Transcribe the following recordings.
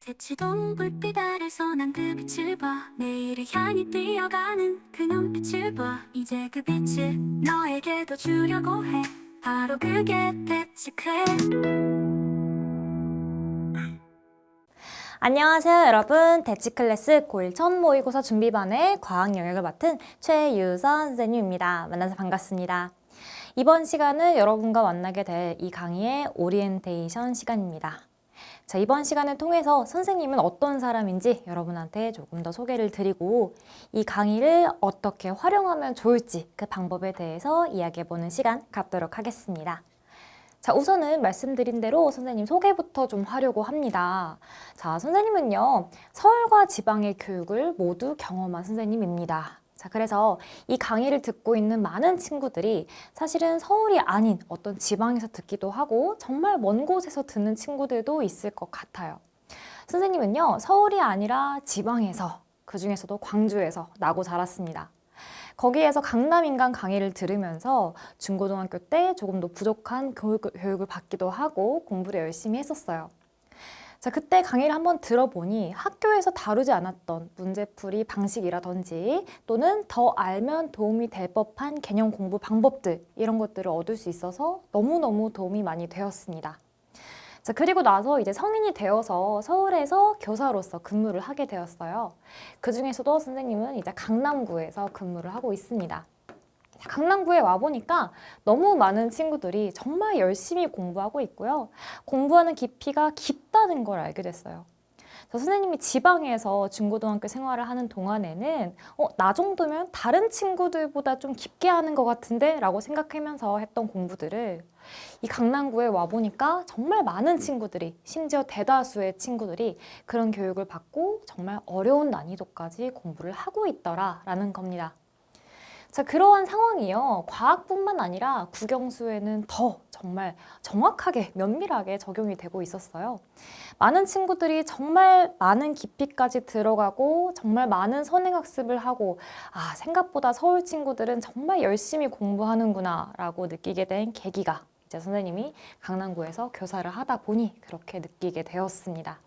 대치동 불빛 아래서 난 그 빛을 봐. 내일을 향해 뛰어가는 그 눈빛을 봐. 이제 그 빛을 너에게도 주려고 해. 바로 그게 대치클. 안녕하세요 여러분. 대치클래스 고1 첫 모의고사 준비반의 과학 영역을 맡은 최유선 선생님입니다. 만나서 반갑습니다. 이번 시간은 여러분과 만나게 될 이 강의의 오리엔테이션 시간입니다. 자, 이번 시간을 통해서 선생님은 어떤 사람인지 여러분한테 조금 더 소개를 드리고 이 강의를 어떻게 활용하면 좋을지 그 방법에 대해서 이야기해보는 시간 갖도록 하겠습니다. 자, 우선은 말씀드린 대로 선생님 소개부터 좀 하려고 합니다. 자, 선생님은요, 서울과 지방의 교육을 모두 경험한 선생님입니다. 자, 그래서 이 강의를 듣고 있는 많은 친구들이 사실은 서울이 아닌 어떤 지방에서 듣기도 하고 정말 먼 곳에서 듣는 친구들도 있을 것 같아요. 선생님은요, 서울이 아니라 지방에서, 그중에서도 광주에서 나고 자랐습니다. 거기에서 강남인간 강의를 들으면서 중고등학교 때 조금 더 부족한 교육을 받기도 하고 공부를 열심히 했었어요. 자, 그때 강의를 한번 들어보니 학교에서 다루지 않았던 문제풀이 방식이라든지 또는 더 알면 도움이 될 법한 개념 공부 방법들 이런 것들을 얻을 수 있어서 너무너무 도움이 많이 되었습니다. 자, 그리고 나서 이제 성인이 되어서 서울에서 교사로서 근무를 하게 되었어요. 그 중에서도 선생님은 이제 강남구에서 근무를 하고 있습니다. 강남구에 와보니까 너무 많은 친구들이 정말 열심히 공부하고 있고요. 공부하는 깊이가 깊다는 걸 알게 됐어요. 선생님이 지방에서 중고등학교 생활을 하는 동안에는 나 정도면 다른 친구들보다 좀 깊게 하는 것 같은데? 라고 생각하면서 했던 공부들을 이 강남구에 와보니까 정말 많은 친구들이, 심지어 대다수의 친구들이 그런 교육을 받고 정말 어려운 난이도까지 공부를 하고 있더라라는 겁니다. 자, 그러한 상황이요. 과학뿐만 아니라 국영수에는 더 정말 정확하게, 면밀하게 적용이 되고 있었어요. 많은 친구들이 정말 많은 깊이까지 들어가고 정말 많은 선행학습을 하고 생각보다 서울 친구들은 정말 열심히 공부하는구나 라고 느끼게 된 계기가 이제 선생님이 강남구에서 교사를 하다 보니 그렇게 느끼게 되었습니다.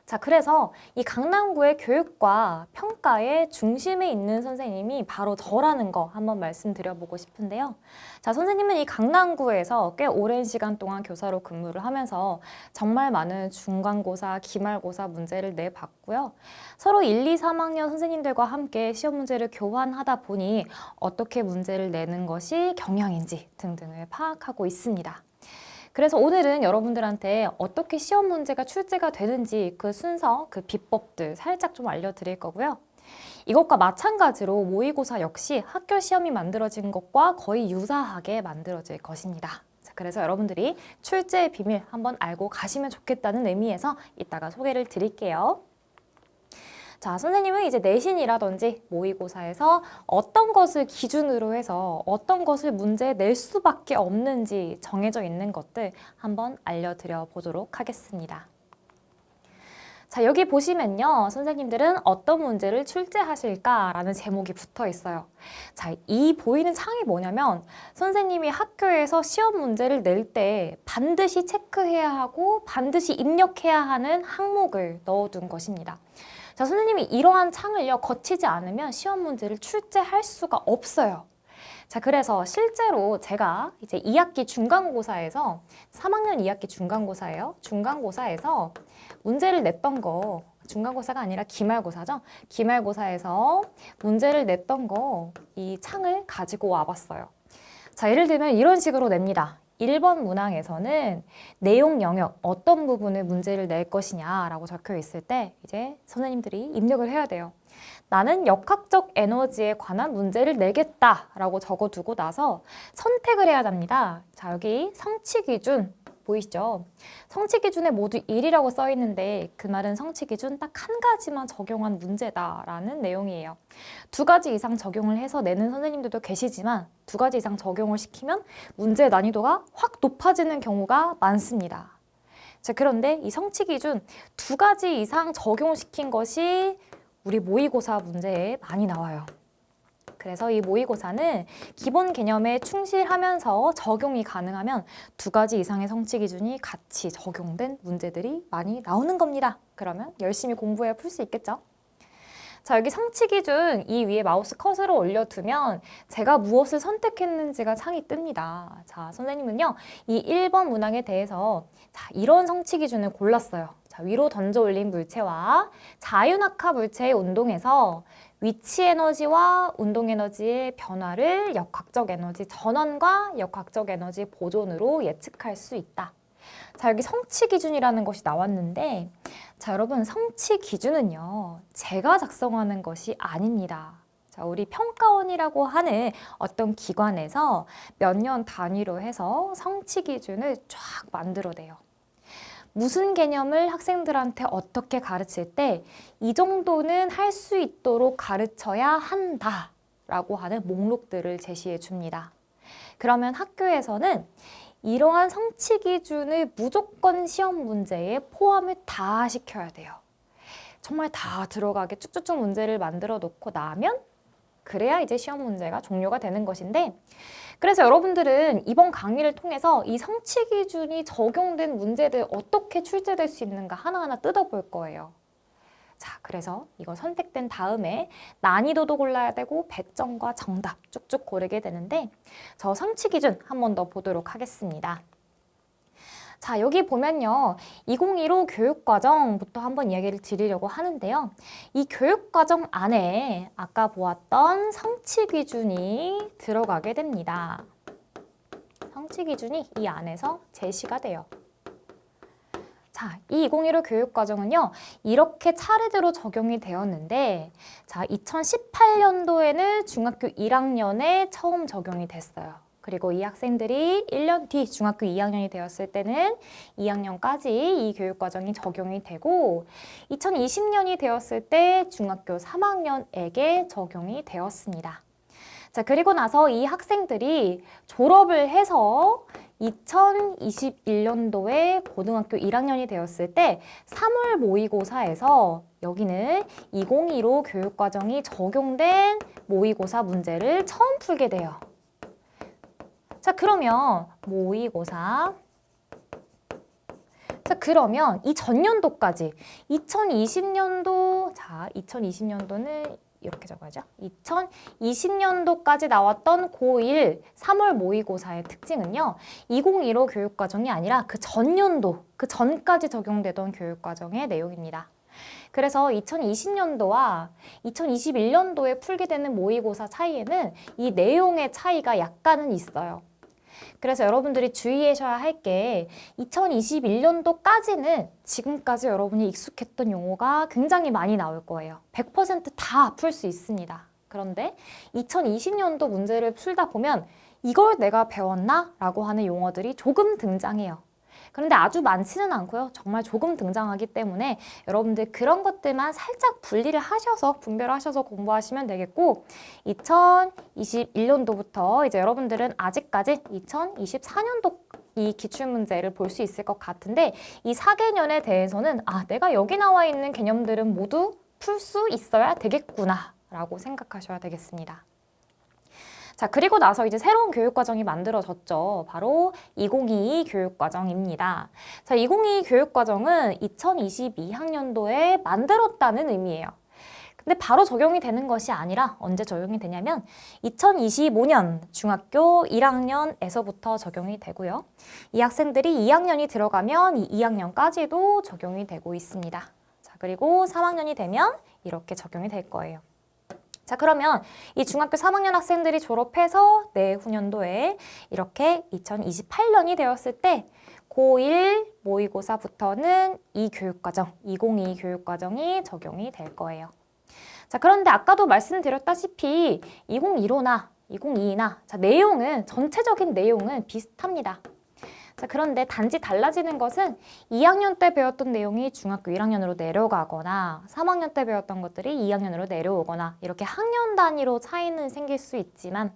자, 그래서 이 강남구의 교육과 평가의 중심에 있는 선생님이 바로 저라는 거 한번 말씀드려보고 싶은데요. 자, 선생님은 이 강남구에서 꽤 오랜 시간 동안 교사로 근무를 하면서 정말 많은 중간고사, 기말고사 문제를 내봤고요. 서로 1, 2, 3학년 선생님들과 함께 시험 문제를 교환하다 보니 어떻게 문제를 내는 것이 경향인지 등등을 파악하고 있습니다. 그래서 오늘은 여러분들한테 어떻게 시험 문제가 출제가 되는지 그 순서, 그 비법들 살짝 좀 알려드릴 거고요. 이것과 마찬가지로 모의고사 역시 학교 시험이 만들어진 것과 거의 유사하게 만들어질 것입니다. 그래서 여러분들이 출제의 비밀 한번 알고 가시면 좋겠다는 의미에서 이따가 소개를 드릴게요. 자, 선생님은 이제 내신이라든지 모의고사에서 어떤 것을 기준으로 해서 어떤 것을 문제에 낼 수밖에 없는지 정해져 있는 것들 한번 알려드려 보도록 하겠습니다. 자, 여기 보시면요. 선생님들은 어떤 문제를 출제하실까라는 제목이 붙어 있어요. 자, 이 보이는 창이 뭐냐면 선생님이 학교에서 시험 문제를 낼 때 반드시 체크해야 하고 반드시 입력해야 하는 항목을 넣어둔 것입니다. 자, 선생님이 이러한 창을요, 거치지 않으면 시험 문제를 출제할 수가 없어요. 자, 그래서 실제로 제가 이제 2학기 중간고사에서 3학년 2학기 중간고사예요. 중간고사에서 문제를 냈던 거, 중간고사가 아니라 기말고사죠. 기말고사에서 문제를 냈던 거, 이 창을 가지고 와봤어요. 자, 예를 들면 이런 식으로 냅니다. 1번 문항에서는 내용 영역 어떤 부분을 문제를 낼 것이냐라고 적혀 있을 때 이제 선생님들이 입력을 해야 돼요. 나는 역학적 에너지에 관한 문제를 내겠다라고 적어두고 나서 선택을 해야 합니다. 자, 여기 성취 기준 보이시죠? 성취 기준에 모두 1이라고 써 있는데 그 말은 성취 기준 딱 한 가지만 적용한 문제다라는 내용이에요. 2가지 이상 적용을 해서 내는 선생님들도 계시지만 2가지 이상 적용을 시키면 문제 난이도가 확 높아지는 경우가 많습니다. 자, 그런데 이 성취 기준 2가지 이상 적용시킨 것이 우리 모의고사 문제에 많이 나와요. 그래서 이 모의고사는 기본 개념에 충실하면서 적용이 가능하면 2가지 이상의 성취 기준이 같이 적용된 문제들이 많이 나오는 겁니다. 그러면 열심히 공부해 풀 수 있겠죠? 자, 여기 성취 기준 이 위에 마우스 커서를 올려두면 제가 무엇을 선택했는지가 창이 뜹니다. 자, 선생님은요, 이 1번 문항에 대해서 자, 이런 성취 기준을 골랐어요. 자, 위로 던져 올린 물체와 자유낙하 물체의 운동에서 위치 에너지와 운동 에너지의 변화를 역학적 에너지 전환과 역학적 에너지 보존으로 예측할 수 있다. 자, 여기 성취 기준이라는 것이 나왔는데, 자, 여러분, 성취 기준은요, 제가 작성하는 것이 아닙니다. 자, 우리 평가원이라고 하는 어떤 기관에서 몇 년 단위로 해서 성취 기준을 쫙 만들어내요. 무슨 개념을 학생들한테 어떻게 가르칠 때 이 정도는 할 수 있도록 가르쳐야 한다 라고 하는 목록들을 제시해 줍니다. 그러면 학교에서는 이러한 성취 기준을 무조건 시험 문제에 포함을 다 시켜야 돼요. 정말 다 들어가게 쭉쭉쭉 문제를 만들어 놓고 나면 그래야 이제 시험 문제가 종료가 되는 것인데, 그래서 여러분들은 이번 강의를 통해서 이 성취 기준이 적용된 문제들 어떻게 출제될 수 있는가 하나하나 뜯어볼 거예요. 자, 그래서 이거 선택된 다음에 난이도도 골라야 되고 배점과 정답 쭉쭉 고르게 되는데, 저 성취 기준 한 번 더 보도록 하겠습니다. 자, 여기 보면요, 2015 교육과정부터 한번 이야기를 드리려고 하는데요. 이 교육과정 안에 아까 보았던 성취 기준이 들어가게 됩니다. 성취 기준이 이 안에서 제시가 돼요. 자, 이 2015 교육과정은요, 이렇게 차례대로 적용이 되었는데, 자, 2018년도에는 중학교 1학년에 처음 적용이 됐어요. 그리고 이 학생들이 1년 뒤 중학교 2학년이 되었을 때는 2학년까지 이 교육과정이 적용이 되고, 2020년이 되었을 때 중학교 3학년에게 적용이 되었습니다. 자, 그리고 나서 이 학생들이 졸업을 해서 2021년도에 고등학교 1학년이 되었을 때 3월 모의고사에서 여기는 2015 교육과정이 적용된 모의고사 문제를 처음 풀게 돼요. 자, 그러면 모의고사. 자, 그러면 이 전년도까지 2020년도, 자, 2020년도는 이렇게 적어야죠. 2020년도까지 나왔던 고1 3월 모의고사의 특징은요, 2015 교육과정이 아니라 그 전년도, 그 전까지 적용되던 교육과정의 내용입니다. 그래서 2020년도와 2021년도에 풀게 되는 모의고사 차이에는 이 내용의 차이가 약간은 있어요. 그래서 여러분들이 주의하셔야 할 게 2021년도까지는 지금까지 여러분이 익숙했던 용어가 굉장히 많이 나올 거예요. 100% 다 풀 수 있습니다. 그런데 2020년도 문제를 풀다 보면 이걸 내가 배웠나? 라고 하는 용어들이 조금 등장해요. 그런데 아주 많지는 않고요. 정말 조금 등장하기 때문에 여러분들 그런 것들만 살짝 분리를 하셔서 분별하셔서 공부하시면 되겠고, 2021년도부터 이제 여러분들은 아직까지 2024년도 이 기출문제를 볼 수 있을 것 같은데, 이 4개년에 대해서는 내가 여기 나와 있는 개념들은 모두 풀 수 있어야 되겠구나 라고 생각하셔야 되겠습니다. 자, 그리고 나서 이제 새로운 교육과정이 만들어졌죠. 바로 2022 교육과정입니다. 자, 2022 교육과정은 2022학년도에 만들었다는 의미예요. 근데 바로 적용이 되는 것이 아니라 언제 적용이 되냐면 2025년 중학교 1학년에서부터 적용이 되고요. 이 학생들이 2학년이 들어가면 이 2학년까지도 적용이 되고 있습니다. 자, 그리고 3학년이 되면 이렇게 적용이 될 거예요. 자, 그러면 이 중학교 3학년 학생들이 졸업해서 내후년도에 이렇게 2028년이 되었을 때 고1 모의고사부터는 이 교육과정, 2022 교육과정이 적용이 될 거예요. 자, 그런데 아까도 말씀드렸다시피 2015나 2022나 자, 내용은 전체적인 내용은 비슷합니다. 자, 그런데 단지 달라지는 것은 2학년 때 배웠던 내용이 중학교 1학년으로 내려가거나 3학년 때 배웠던 것들이 2학년으로 내려오거나 이렇게 학년 단위로 차이는 생길 수 있지만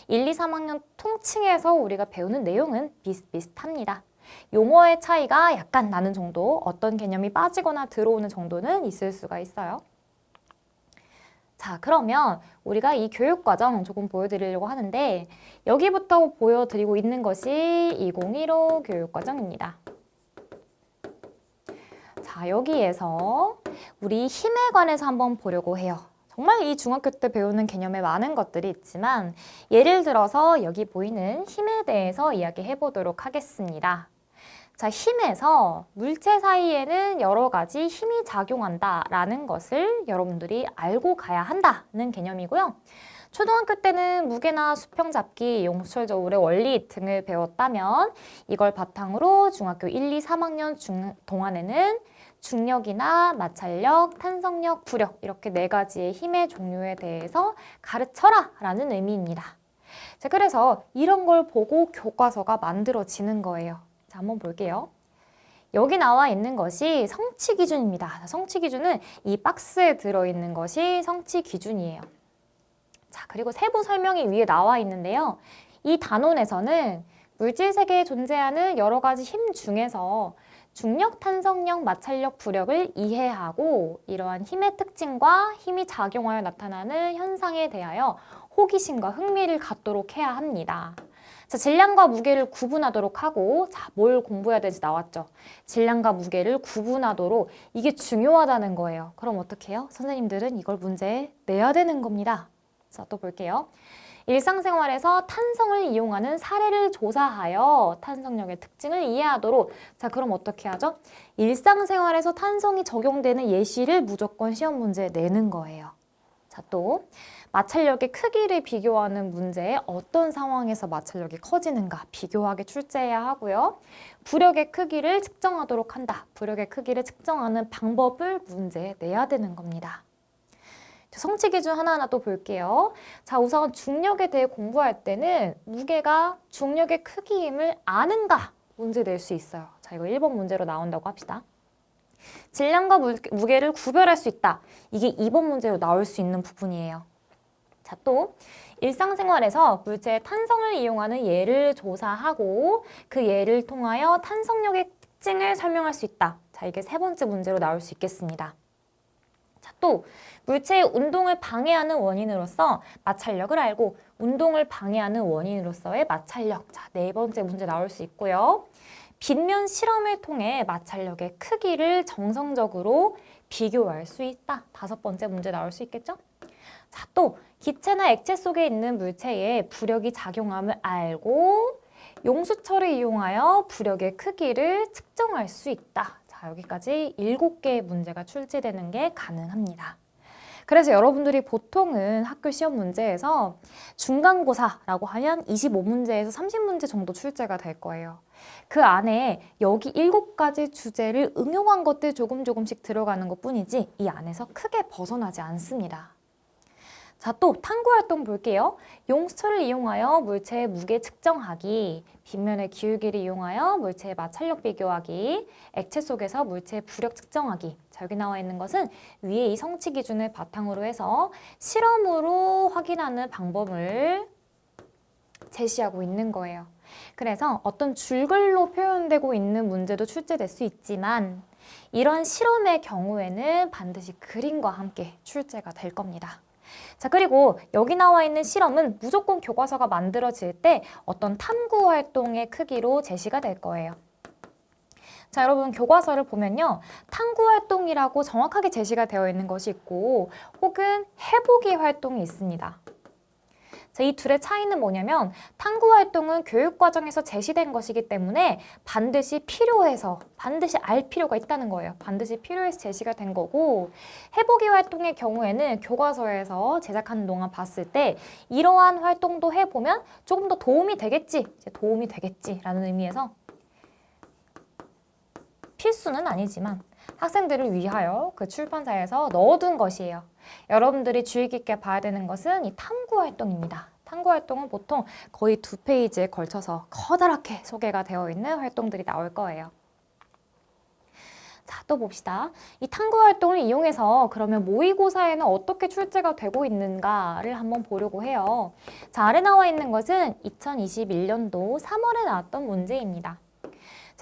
1, 2, 3학년 통칭해서 우리가 배우는 내용은 비슷비슷합니다. 용어의 차이가 약간 나는 정도, 어떤 개념이 빠지거나 들어오는 정도는 있을 수가 있어요. 자, 그러면 우리가 이 교육과정 조금 보여드리려고 하는데 여기부터 보여드리고 있는 것이 2015 교육과정입니다. 자, 여기에서 우리 힘에 관해서 한번 보려고 해요. 정말 이 중학교 때 배우는 개념에 많은 것들이 있지만 예를 들어서 여기 보이는 힘에 대해서 이야기해 보도록 하겠습니다. 자, 힘에서 물체 사이에는 여러 가지 힘이 작용한다라는 것을 여러분들이 알고 가야 한다는 개념이고요. 초등학교 때는 무게나 수평 잡기, 용수철 저울의 원리 등을 배웠다면 이걸 바탕으로 중학교 1, 2, 3학년 동안에는 중력이나 마찰력, 탄성력, 부력 이렇게 4가지의 힘의 종류에 대해서 가르쳐라 라는 의미입니다. 자, 그래서 이런 걸 보고 교과서가 만들어지는 거예요. 자, 한번 볼게요. 여기 나와 있는 것이 성취 기준입니다. 성취 기준은 이 박스에 들어있는 것이 성취 기준이에요. 자, 그리고 세부 설명이 위에 나와 있는데요. 이 단원에서는 물질 세계에 존재하는 여러 가지 힘 중에서 중력, 탄성력, 마찰력, 부력을 이해하고 이러한 힘의 특징과 힘이 작용하여 나타나는 현상에 대하여 호기심과 흥미를 갖도록 해야 합니다. 자, 질량과 무게를 구분하도록 하고, 자, 뭘 공부해야 되지 나왔죠? 질량과 무게를 구분하도록 이게 중요하다는 거예요. 그럼 어떻게 해요? 선생님들은 이걸 문제에 내야 되는 겁니다. 자, 또 볼게요. 일상생활에서 탄성을 이용하는 사례를 조사하여 탄성력의 특징을 이해하도록. 자, 그럼 어떻게 하죠? 일상생활에서 탄성이 적용되는 예시를 무조건 시험 문제에 내는 거예요. 자, 또 마찰력의 크기를 비교하는 문제에 어떤 상황에서 마찰력이 커지는가 비교하게 출제해야 하고요. 부력의 크기를 측정하도록 한다. 부력의 크기를 측정하는 방법을 문제에 내야 되는 겁니다. 성취 기준 하나하나 또 볼게요. 자, 우선 중력에 대해 공부할 때는 무게가 중력의 크기임을 아는가 문제 낼 수 있어요. 자, 이거 1번 문제로 나온다고 합시다. 질량과 무게를 구별할 수 있다. 이게 2번 문제로 나올 수 있는 부분이에요. 자, 또 일상생활에서 물체의 탄성을 이용하는 예를 조사하고 그 예를 통하여 탄성력의 특징을 설명할 수 있다. 자, 이게 3번째 문제로 나올 수 있겠습니다. 자, 또 물체의 운동을 방해하는 원인으로서 마찰력을 알고 운동을 방해하는 원인으로서의 마찰력. 자, 4번째 문제 나올 수 있고요. 빗면 실험을 통해 마찰력의 크기를 정성적으로 비교할 수 있다. 5번째 문제 나올 수 있겠죠? 자, 또 기체나 액체 속에 있는 물체에 부력이 작용함을 알고 용수철을 이용하여 부력의 크기를 측정할 수 있다. 자, 여기까지 7개의 문제가 출제되는 게 가능합니다. 그래서 여러분들이 보통은 학교 시험 문제에서 중간고사라고 하면 25문제에서 30문제 정도 출제가 될 거예요. 그 안에 여기 7가지 주제를 응용한 것들 조금씩 들어가는 것 뿐이지 이 안에서 크게 벗어나지 않습니다. 자, 또 탐구활동 볼게요. 용수철을 이용하여 물체의 무게 측정하기, 빗면의 기울기를 이용하여 물체의 마찰력 비교하기, 액체 속에서 물체의 부력 측정하기. 자, 여기 나와 있는 것은 위에 이 성취 기준을 바탕으로 해서 실험으로 확인하는 방법을 제시하고 있는 거예요. 그래서 어떤 줄글로 표현되고 있는 문제도 출제될 수 있지만 이런 실험의 경우에는 반드시 그림과 함께 출제가 될 겁니다. 자, 그리고 여기 나와 있는 실험은 무조건 교과서가 만들어질 때 어떤 탐구 활동의 크기로 제시가 될 거예요. 자, 여러분 교과서를 보면요. 탐구 활동이라고 정확하게 제시가 되어 있는 것이 있고 혹은 해보기 활동이 있습니다. 자, 이 둘의 차이는 뭐냐면 탐구 활동은 교육 과정에서 제시된 것이기 때문에 반드시 필요해서 반드시 알 필요가 있다는 거예요. 반드시 필요해서 제시가 된 거고 해보기 활동의 경우에는 교과서에서 제작하는 동안 봤을 때 이러한 활동도 해보면 조금 더 도움이 되겠지, 도움이 되겠지라는 의미에서 필수는 아니지만 학생들을 위하여 그 출판사에서 넣어둔 것이에요. 여러분들이 주의 깊게 봐야 되는 것은 이 탐구 활동입니다. 탐구 활동은 보통 거의 2페이지에 걸쳐서 커다랗게 소개가 되어 있는 활동들이 나올 거예요. 자, 또 봅시다. 이 탐구 활동을 이용해서 그러면 모의고사에는 어떻게 출제가 되고 있는가를 한번 보려고 해요. 자, 아래 나와 있는 것은 2021년도 3월에 나왔던 문제입니다.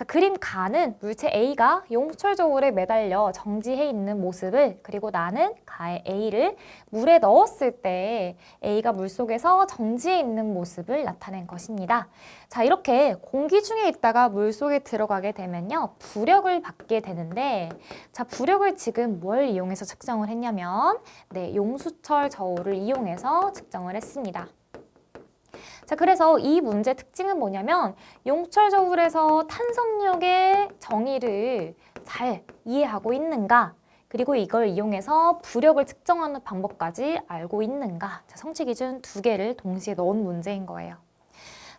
자, 그림 가는 물체 A가 용수철 저울에 매달려 정지해 있는 모습을, 그리고 나는 가의 A를 물에 넣었을 때 A가 물속에서 정지해 있는 모습을 나타낸 것입니다. 자, 이렇게 공기 중에 있다가 물속에 들어가게 되면요, 부력을 받게 되는데, 자, 부력을 지금 뭘 이용해서 측정을 했냐면, 네, 용수철 저울을 이용해서 측정을 했습니다. 자, 그래서 이 문제 특징은 뭐냐면 용철 저울에서 탄성력의 정의를 잘 이해하고 있는가, 그리고 이걸 이용해서 부력을 측정하는 방법까지 알고 있는가. 자, 성취 기준 두 개를 동시에 넣은 문제인 거예요.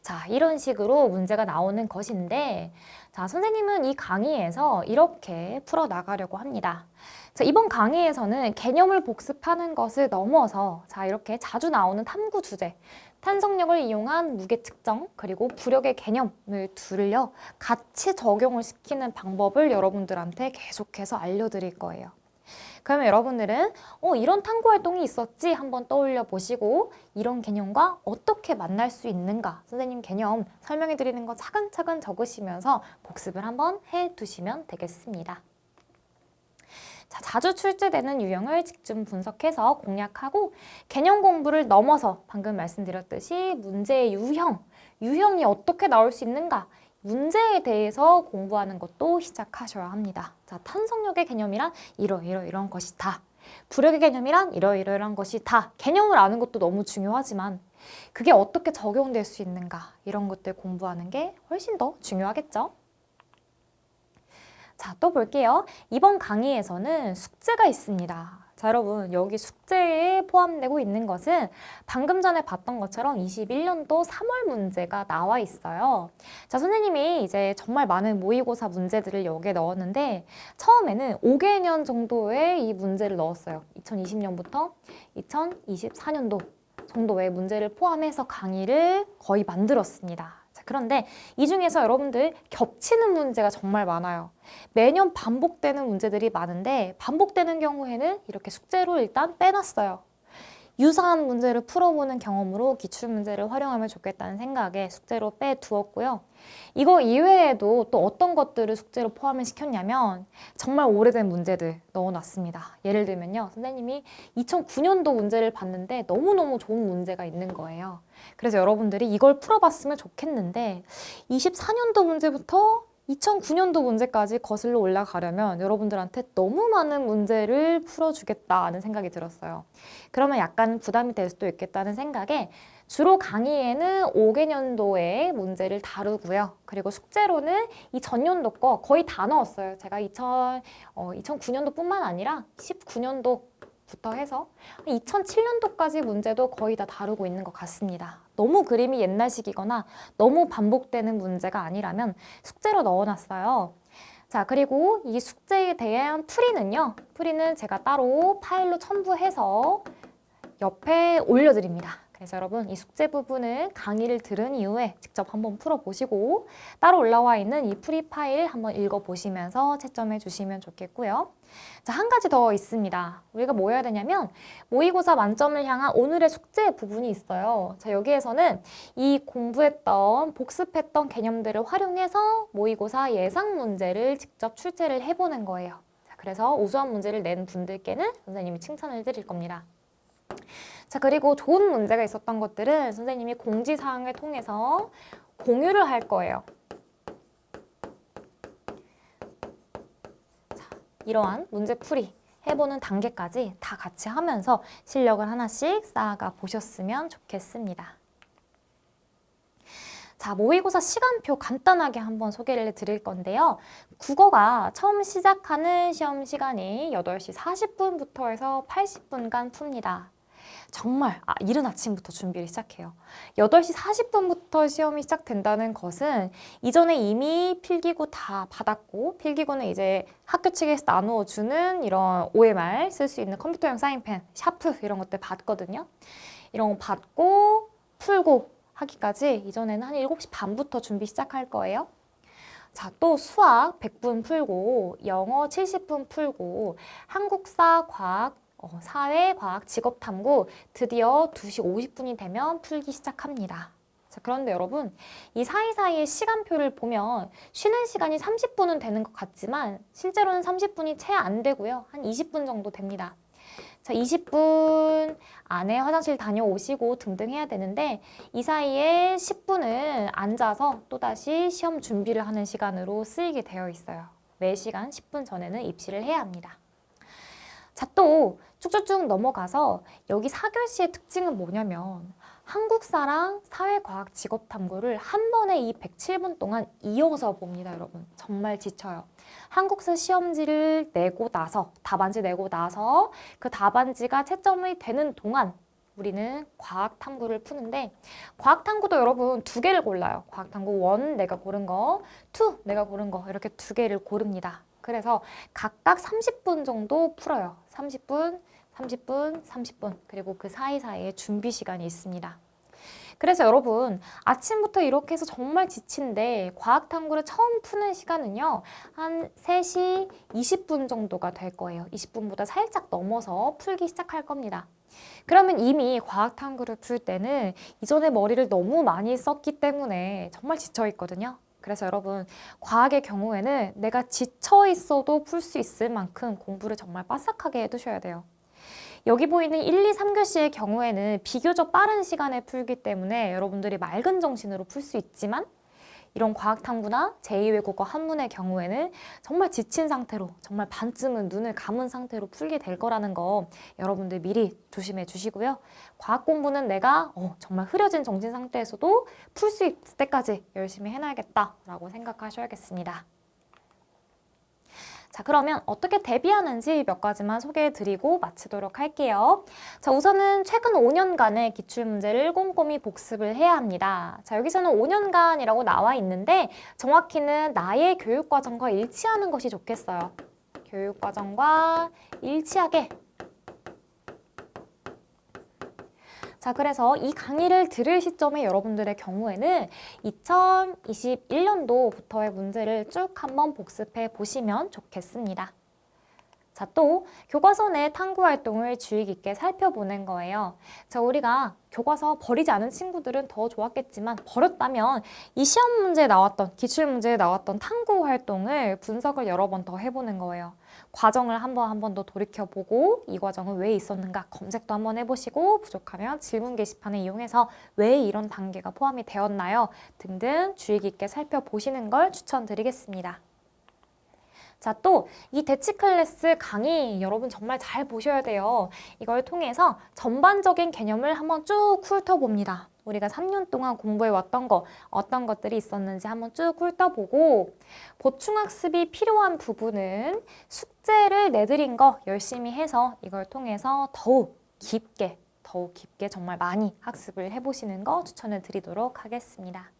자, 이런 식으로 문제가 나오는 것인데, 자, 선생님은 이 강의에서 이렇게 풀어나가려고 합니다. 자, 이번 강의에서는 개념을 복습하는 것을 넘어서, 자, 이렇게 자주 나오는 탐구 주제, 탄성력을 이용한 무게 측정, 그리고 부력의 개념을 둘러 같이 적용을 시키는 방법을 여러분들한테 계속해서 알려드릴 거예요. 그러면 여러분들은 이런 탐구 활동이 있었지 한번 떠올려 보시고, 이런 개념과 어떻게 만날 수 있는가, 선생님 개념 설명해 드리는 거 차근차근 적으시면서 복습을 한번 해 두시면 되겠습니다. 자, 자주 출제되는 유형을 집중 분석해서 공략하고, 개념 공부를 넘어서 방금 말씀드렸듯이 문제의 유형이 어떻게 나올 수 있는가, 문제에 대해서 공부하는 것도 시작하셔야 합니다. 자, 탄성력의 개념이란 이런 것이 다, 부력의 개념이란 이런 것이 다. 개념을 아는 것도 너무 중요하지만 그게 어떻게 적용될 수 있는가, 이런 것들 공부하는 게 훨씬 더 중요하겠죠. 자, 또 볼게요. 이번 강의에서는 숙제가 있습니다. 자, 여러분, 여기 숙제에 포함되고 있는 것은 방금 전에 봤던 것처럼 21년도 3월 문제가 나와 있어요. 자, 선생님이 이제 정말 많은 모의고사 문제들을 여기에 넣었는데, 처음에는 5개년 정도의 이 문제를 넣었어요. 2020년부터 2024년도 정도의 문제를 포함해서 강의를 거의 만들었습니다. 그런데 이 중에서 여러분들 겹치는 문제가 정말 많아요. 매년 반복되는 문제들이 많은데, 반복되는 경우에는 이렇게 숙제로 일단 빼놨어요. 유사한 문제를 풀어보는 경험으로 기출문제를 활용하면 좋겠다는 생각에 숙제로 빼두었고요. 이거 이외에도 또 어떤 것들을 숙제로 포함을 시켰냐면 정말 오래된 문제들 넣어놨습니다. 예를 들면요, 선생님이 2009년도 문제를 봤는데 너무너무 좋은 문제가 있는 거예요. 그래서 여러분들이 이걸 풀어봤으면 좋겠는데, 24년도 문제부터 2009년도 문제까지 거슬러 올라가려면 여러분들한테 너무 많은 문제를 풀어주겠다는 생각이 들었어요. 그러면 약간 부담이 될 수도 있겠다는 생각에 주로 강의에는 5개년도의 문제를 다루고요. 그리고 숙제로는 이 전년도 거 거의 다 넣었어요. 제가 2009년도뿐만 아니라 19년도부터 해서 2007년도까지 문제도 거의 다 다루고 있는 것 같습니다. 너무 그림이 옛날식이거나 너무 반복되는 문제가 아니라면 숙제로 넣어놨어요. 자, 그리고 이 숙제에 대한 풀이는 제가 따로 파일로 첨부해서 옆에 올려드립니다. 그래서 여러분, 이 숙제 부분은 강의를 들은 이후에 직접 한번 풀어보시고 따로 올라와 있는 이 풀이 파일 한번 읽어보시면서 채점해 주시면 좋겠고요. 자, 한 가지 더 있습니다. 우리가 뭐 해야 되냐면 모의고사 만점을 향한 오늘의 숙제 부분이 있어요. 자, 여기에서는 이 공부했던, 복습했던 개념들을 활용해서 모의고사 예상 문제를 직접 출제를 해보는 거예요. 자, 그래서 우수한 문제를 낸 분들께는 선생님이 칭찬을 드릴 겁니다. 자, 그리고 좋은 문제가 있었던 것들은 선생님이 공지사항을 통해서 공유를 할 거예요. 자, 이러한 문제풀이 해보는 단계까지 다 같이 하면서 실력을 하나씩 쌓아가 보셨으면 좋겠습니다. 자, 모의고사 시간표 간단하게 한번 소개를 드릴 건데요. 국어가 처음 시작하는 시험 시간이 8시 40분부터 해서 80분간 풉니다. 정말 이른 아침부터 준비를 시작해요. 8시 40분부터 시험이 시작된다는 것은 이전에 이미 필기구 다 받았고, 필기구는 이제 학교 측에서 나누어주는 이런 OMR 쓸 수 있는 컴퓨터용 사인펜, 샤프 이런 것들 받거든요. 이런 거 받고 풀고 하기까지 이전에는 한 7시 반부터 준비 시작할 거예요. 자, 또 수학 100분 풀고, 영어 70분 풀고, 한국사, 과학, 사회, 과학, 직업탐구 드디어 2시 50분이 되면 풀기 시작합니다. 자, 그런데 여러분, 이 사이사이의 시간표를 보면 쉬는 시간이 30분은 되는 것 같지만 실제로는 30분이 채 안 되고요. 한 20분 정도 됩니다. 자, 20분 안에 화장실 다녀오시고 등등 해야 되는데 이 사이에 10분은 앉아서 또다시 시험 준비를 하는 시간으로 쓰이게 되어 있어요. 매 시간 10분 전에는 입시를 해야 합니다. 자, 또 쭉쭉쭉 넘어가서 여기 4교시의 특징은 뭐냐면 한국사랑 사회과학 직업탐구를 한 번에 이 107분 동안 이어서 봅니다, 여러분. 정말 지쳐요. 한국사 시험지를 내고 나서, 답안지 내고 나서 그 답안지가 채점이 되는 동안 우리는 과학탐구를 푸는데 과학탐구도 여러분 두 개를 골라요. 과학탐구 1 내가 고른 거, 2 내가 고른 거 이렇게 두 개를 고릅니다. 그래서 각각 30분 정도 풀어요. 30분, 30분, 30분 그리고 그 사이사이에 준비 시간이 있습니다. 그래서 여러분 아침부터 이렇게 해서 정말 지친데 과학탐구를 처음 푸는 시간은요 한 3시 20분 정도가 될 거예요. 20분보다 살짝 넘어서 풀기 시작할 겁니다. 그러면 이미 과학탐구를 풀 때는 이전에 머리를 너무 많이 썼기 때문에 정말 지쳐 있거든요. 그래서 여러분 과학의 경우에는 내가 지쳐 있어도 풀 수 있을 만큼 공부를 정말 빠삭하게 해두셔야 돼요. 여기 보이는 1, 2, 3교시의 경우에는 비교적 빠른 시간에 풀기 때문에 여러분들이 맑은 정신으로 풀 수 있지만 이런 과학탐구나 제2외국어 한문의 경우에는 정말 지친 상태로 정말 반쯤은 눈을 감은 상태로 풀게 될 거라는 거 여러분들 미리 조심해 주시고요. 과학 공부는 내가 정말 흐려진 정신 상태에서도 풀 수 있을 때까지 열심히 해놔야겠다라고 생각하셔야겠습니다. 자, 그러면 어떻게 대비하는지 몇 가지만 소개해드리고 마치도록 할게요. 자, 우선은 최근 5년간의 기출문제를 꼼꼼히 복습을 해야 합니다. 자, 여기서는 5년간이라고 나와 있는데 정확히는 나의 교육과정과 일치하는 것이 좋겠어요. 교육과정과 일치하게. 자, 그래서 이 강의를 들을 시점에 여러분들의 경우에는 2021년도부터의 문제를 쭉 한번 복습해 보시면 좋겠습니다. 자, 또 교과서 내 탐구 활동을 주의 깊게 살펴보는 거예요. 자, 우리가 교과서 버리지 않은 친구들은 더 좋았겠지만 버렸다면 이 시험 문제에 나왔던, 기출 문제에 나왔던 탐구 활동을 분석을 여러 번 더 해보는 거예요. 과정을 한 번 더 돌이켜보고 이 과정은 왜 있었는가 검색도 한번 해보시고 부족하면 질문 게시판을 이용해서 왜 이런 단계가 포함이 되었나요? 등등 주의 깊게 살펴보시는 걸 추천드리겠습니다. 자, 또 이 대치 클래스 강의 여러분 정말 잘 보셔야 돼요. 이걸 통해서 전반적인 개념을 한번 쭉 훑어봅니다. 우리가 3년 동안 공부해 왔던 거, 어떤 것들이 있었는지 한번 쭉 훑어보고 보충학습이 필요한 부분은 숙제를 내드린 거 열심히 해서 이걸 통해서 더욱 깊게 정말 많이 학습을 해보시는 거 추천을 드리도록 하겠습니다.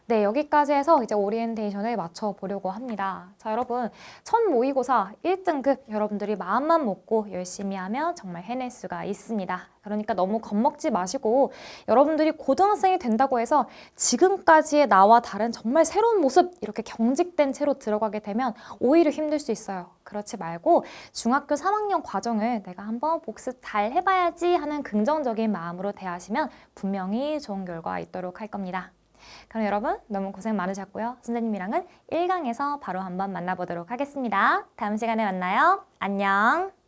네, 여기까지 해서 이제 오리엔테이션을 맞춰보려고 합니다. 자, 여러분, 첫 모의고사 1등급 여러분들이 마음만 먹고 열심히 하면 정말 해낼 수가 있습니다. 그러니까 너무 겁먹지 마시고 여러분들이 고등학생이 된다고 해서 지금까지의 나와 다른 정말 새로운 모습 이렇게 경직된 채로 들어가게 되면 오히려 힘들 수 있어요. 그렇지 말고 중학교 3학년 과정을 내가 한번 복습 잘 해봐야지 하는 긍정적인 마음으로 대하시면 분명히 좋은 결과 있도록 할 겁니다. 그럼 여러분 너무 고생 많으셨고요. 선생님이랑은 1강에서 바로 한번 만나보도록 하겠습니다. 다음 시간에 만나요. 안녕.